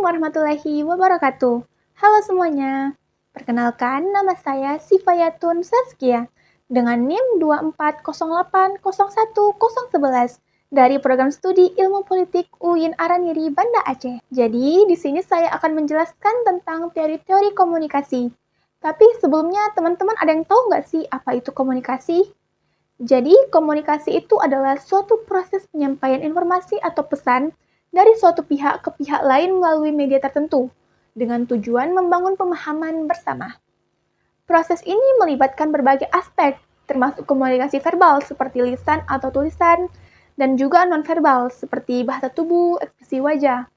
warahmatullahi wabarakatuh. Halo semuanya. Perkenalkan, nama saya Sifayatun Saskia dengan NIM 240801011 dari Program Studi Ilmu Politik UIN Araniri, Banda Aceh. Jadi, di sini saya akan menjelaskan tentang teori-teori komunikasi. Tapi sebelumnya, teman-teman ada yang tahu nggak sih apa itu komunikasi? Jadi, komunikasi itu adalah suatu proses penyampaian informasi atau pesan dari suatu pihak ke pihak lain melalui media tertentu, dengan tujuan membangun pemahaman bersama. Proses ini melibatkan berbagai aspek, termasuk komunikasi verbal seperti lisan atau tulisan, dan juga nonverbal seperti bahasa tubuh, ekspresi wajah,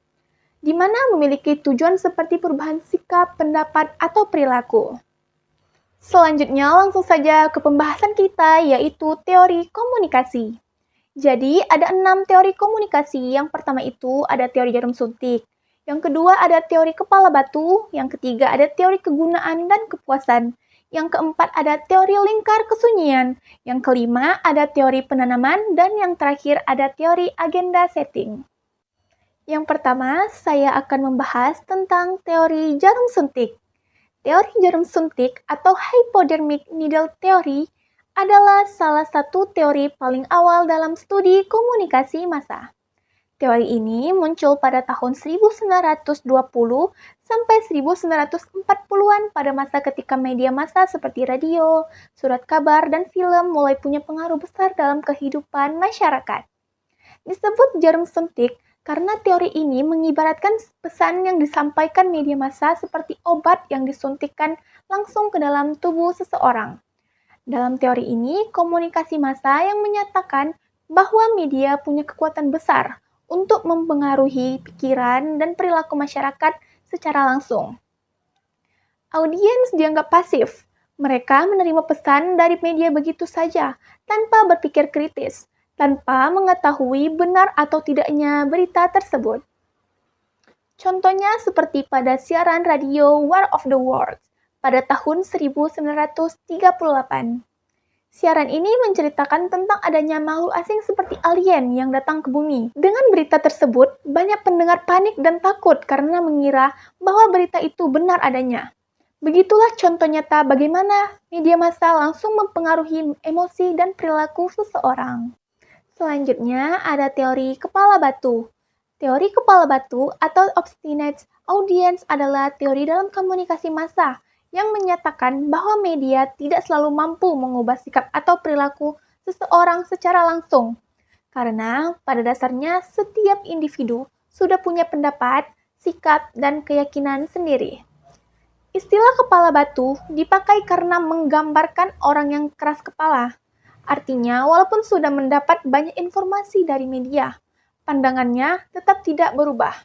di mana memiliki tujuan seperti perubahan sikap, pendapat, atau perilaku. Selanjutnya langsung saja ke pembahasan kita, yaitu teori komunikasi. Jadi, ada 6 teori komunikasi. Yang pertama itu ada teori jarum suntik. Yang kedua ada teori kepala batu. Yang ketiga ada teori kegunaan dan kepuasan. Yang keempat ada teori lingkar kesunyian. Yang kelima ada teori penanaman. Dan yang terakhir ada teori agenda setting. Yang pertama, saya akan membahas tentang teori jarum suntik. Teori jarum suntik atau hypodermic needle theory adalah salah satu teori paling awal dalam studi komunikasi massa. Teori ini muncul pada tahun 1920 sampai 1940-an pada masa ketika media massa seperti radio, surat kabar, dan film mulai punya pengaruh besar dalam kehidupan masyarakat. Disebut jarum suntik karena teori ini mengibaratkan pesan yang disampaikan media massa seperti obat yang disuntikkan langsung ke dalam tubuh seseorang. Dalam teori ini, komunikasi massa yang menyatakan bahwa media punya kekuatan besar untuk mempengaruhi pikiran dan perilaku masyarakat secara langsung. Audiens dianggap pasif. Mereka menerima pesan dari media begitu saja, tanpa berpikir kritis, tanpa mengetahui benar atau tidaknya berita tersebut. Contohnya seperti pada siaran radio War of the Worlds pada tahun 1938. Siaran ini menceritakan tentang adanya makhluk asing seperti alien yang datang ke bumi. Dengan berita tersebut, banyak pendengar panik dan takut karena mengira bahwa berita itu benar adanya. Begitulah contoh nyata bagaimana media massa langsung mempengaruhi emosi dan perilaku seseorang. Selanjutnya ada teori kepala batu. Teori kepala batu atau obstinate audience adalah teori dalam komunikasi massa yang menyatakan bahwa media tidak selalu mampu mengubah sikap atau perilaku seseorang secara langsung. Karena pada dasarnya setiap individu sudah punya pendapat, sikap, dan keyakinan sendiri. Istilah kepala batu dipakai karena menggambarkan orang yang keras kepala. Artinya, walaupun sudah mendapat banyak informasi dari media, pandangannya tetap tidak berubah.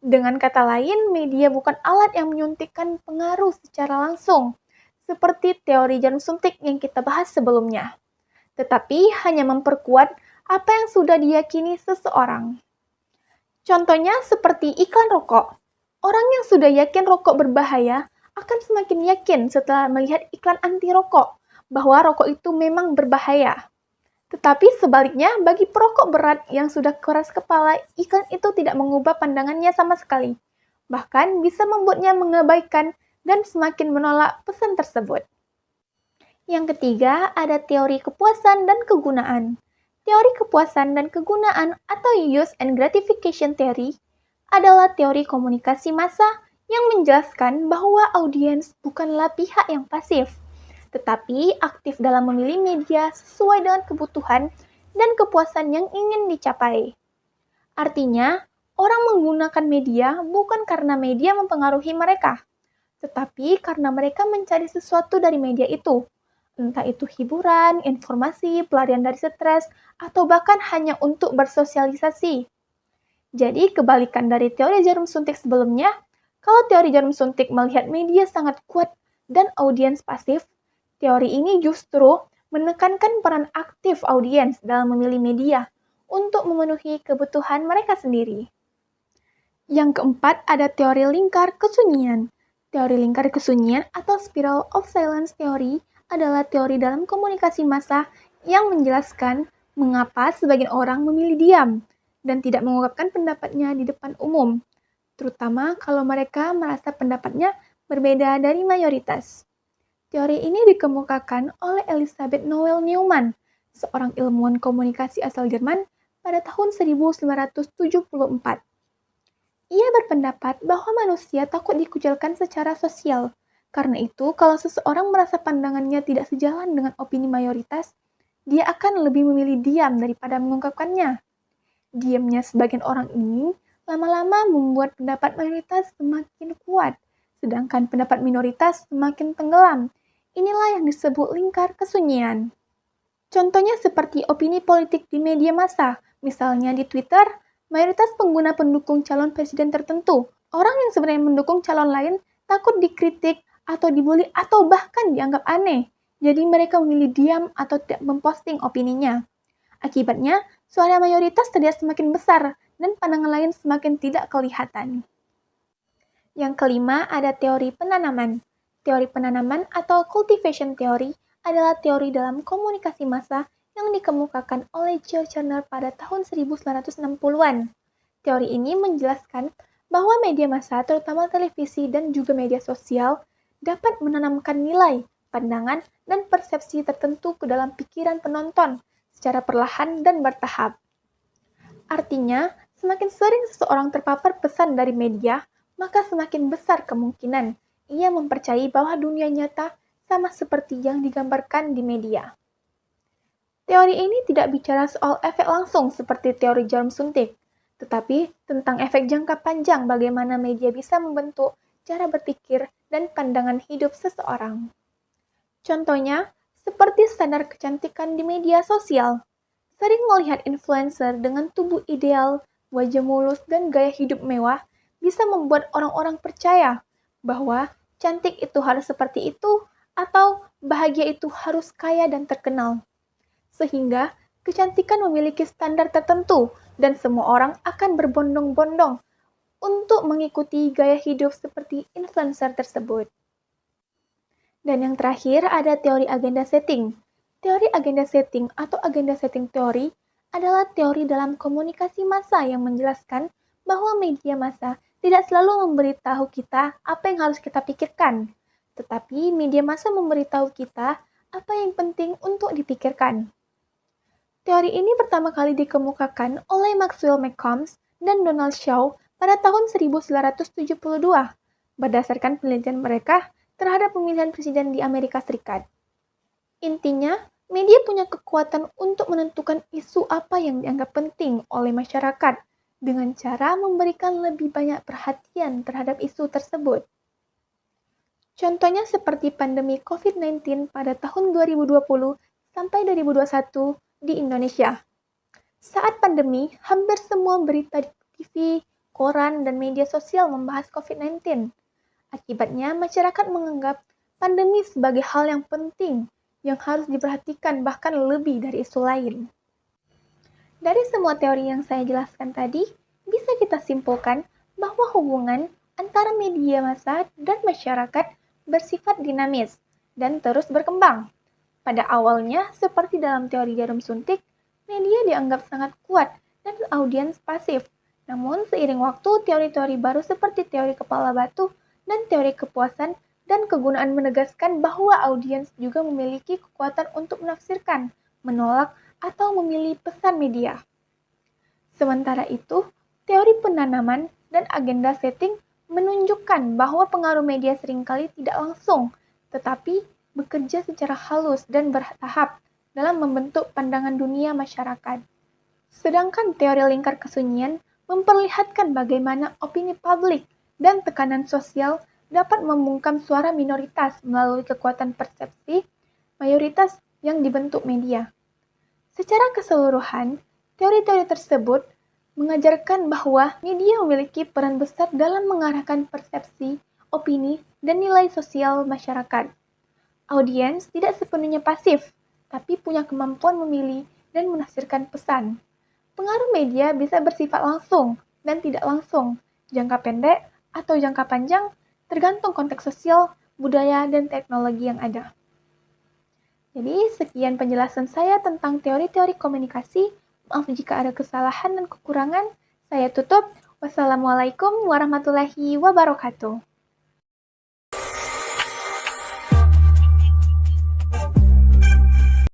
Dengan kata lain, media bukan alat yang menyuntikkan pengaruh secara langsung, seperti teori jarum suntik yang kita bahas sebelumnya, tetapi hanya memperkuat apa yang sudah diyakini seseorang. Contohnya seperti iklan rokok. Orang yang sudah yakin rokok berbahaya akan semakin yakin setelah melihat iklan anti rokok bahwa rokok itu memang berbahaya. Tetapi sebaliknya, bagi perokok berat yang sudah keras kepala, iklan itu tidak mengubah pandangannya sama sekali. Bahkan bisa membuatnya mengabaikan dan semakin menolak pesan tersebut. Yang ketiga, ada teori kepuasan dan kegunaan. Teori kepuasan dan kegunaan atau use and gratification theory adalah teori komunikasi massa yang menjelaskan bahwa audiens bukanlah pihak yang pasif, tetapi aktif dalam memilih media sesuai dengan kebutuhan dan kepuasan yang ingin dicapai. Artinya, orang menggunakan media bukan karena media mempengaruhi mereka, tetapi karena mereka mencari sesuatu dari media itu, entah itu hiburan, informasi, pelarian dari stres, atau bahkan hanya untuk bersosialisasi. Jadi, kebalikan dari teori jarum suntik sebelumnya, kalau teori jarum suntik melihat media sangat kuat dan audiens pasif, teori ini justru menekankan peran aktif audiens dalam memilih media untuk memenuhi kebutuhan mereka sendiri. Yang keempat ada teori lingkar kesunyian. Teori lingkar kesunyian atau spiral of silence theory adalah teori dalam komunikasi massa yang menjelaskan mengapa sebagian orang memilih diam dan tidak mengungkapkan pendapatnya di depan umum. terutama kalau mereka merasa pendapatnya berbeda dari mayoritas. Teori ini dikemukakan oleh Elisabeth Noel Neumann, seorang ilmuwan komunikasi asal Jerman pada tahun 1974. Ia berpendapat bahwa manusia takut dikucilkan secara sosial. Karena itu, kalau seseorang merasa pandangannya tidak sejalan dengan opini mayoritas, dia akan lebih memilih diam daripada mengungkapkannya. Diamnya sebagian orang ini lama-lama membuat pendapat mayoritas semakin kuat, sedangkan pendapat minoritas semakin tenggelam. Inilah yang disebut lingkar kesunyian. Contohnya seperti opini politik di media massa, misalnya di Twitter, mayoritas pengguna pendukung calon presiden tertentu. Orang yang sebenarnya mendukung calon lain takut dikritik atau dibully atau bahkan dianggap aneh. Jadi mereka memilih diam atau tidak memposting opininya. Akibatnya, suara mayoritas terlihat semakin besar dan pandangan lain semakin tidak kelihatan. Yang kelima, ada teori penanaman. Teori penanaman atau cultivation theory adalah teori dalam komunikasi massa yang dikemukakan oleh George Cerner pada tahun 1960-an. Teori ini menjelaskan bahwa media massa, terutama televisi dan juga media sosial, dapat menanamkan nilai, pandangan, dan persepsi tertentu ke dalam pikiran penonton secara perlahan dan bertahap. Artinya, semakin sering seseorang terpapar pesan dari media, maka semakin besar kemungkinan ia mempercayai bahwa dunia nyata sama seperti yang digambarkan di media. Teori ini tidak bicara soal efek langsung seperti teori jarum suntik, tetapi tentang efek jangka panjang bagaimana media bisa membentuk cara berpikir dan pandangan hidup seseorang. Contohnya, seperti standar kecantikan di media sosial. Sering melihat influencer dengan tubuh ideal, wajah mulus, dan gaya hidup mewah bisa membuat orang-orang percaya bahwa cantik itu harus seperti itu atau bahagia itu harus kaya dan terkenal. Sehingga kecantikan memiliki standar tertentu dan semua orang akan berbondong-bondong untuk mengikuti gaya hidup seperti influencer tersebut. Dan yang terakhir ada teori agenda setting. Teori agenda setting atau agenda setting teori adalah teori dalam komunikasi massa yang menjelaskan bahwa media massa tidak selalu memberitahu kita apa yang harus kita pikirkan, tetapi media massa memberitahu kita apa yang penting untuk dipikirkan. Teori ini pertama kali dikemukakan oleh Maxwell McCombs dan Donald Shaw pada tahun 1972 berdasarkan penelitian mereka terhadap pemilihan presiden di Amerika Serikat. Intinya, media punya kekuatan untuk menentukan isu apa yang dianggap penting oleh masyarakat dengan cara memberikan lebih banyak perhatian terhadap isu tersebut. Contohnya seperti pandemi COVID-19 pada tahun 2020 sampai 2021 di Indonesia. Saat pandemi, hampir semua berita di TV, koran, dan media sosial membahas COVID-19. Akibatnya, masyarakat menganggap pandemi sebagai hal yang penting yang harus diperhatikan bahkan lebih dari isu lain. Dari semua teori yang saya jelaskan tadi, bisa kita simpulkan bahwa hubungan antara media massa dan masyarakat bersifat dinamis dan terus berkembang. Pada awalnya, seperti dalam teori jarum suntik, media dianggap sangat kuat dan audiens pasif. Namun, seiring waktu, teori-teori baru seperti teori kepala batu dan teori kepuasan dan kegunaan menegaskan bahwa audiens juga memiliki kekuatan untuk menafsirkan, menolak, atau memilih pesan media. Sementara itu, teori penanaman dan agenda setting menunjukkan bahwa pengaruh media seringkali tidak langsung, tetapi bekerja secara halus dan bertahap dalam membentuk pandangan dunia masyarakat. Sedangkan teori lingkar kesunyian memperlihatkan bagaimana opini publik dan tekanan sosial dapat membungkam suara minoritas melalui kekuatan persepsi mayoritas yang dibentuk media. Secara keseluruhan, teori-teori tersebut mengajarkan bahwa media memiliki peran besar dalam mengarahkan persepsi, opini, dan nilai sosial masyarakat. Audiens tidak sepenuhnya pasif, tapi punya kemampuan memilih dan menafsirkan pesan. Pengaruh media bisa bersifat langsung dan tidak langsung, jangka pendek atau jangka panjang, tergantung konteks sosial, budaya, dan teknologi yang ada. Jadi, sekian penjelasan saya tentang teori-teori komunikasi. Maaf jika ada kesalahan dan kekurangan. Saya tutup. Wassalamualaikum warahmatullahi wabarakatuh.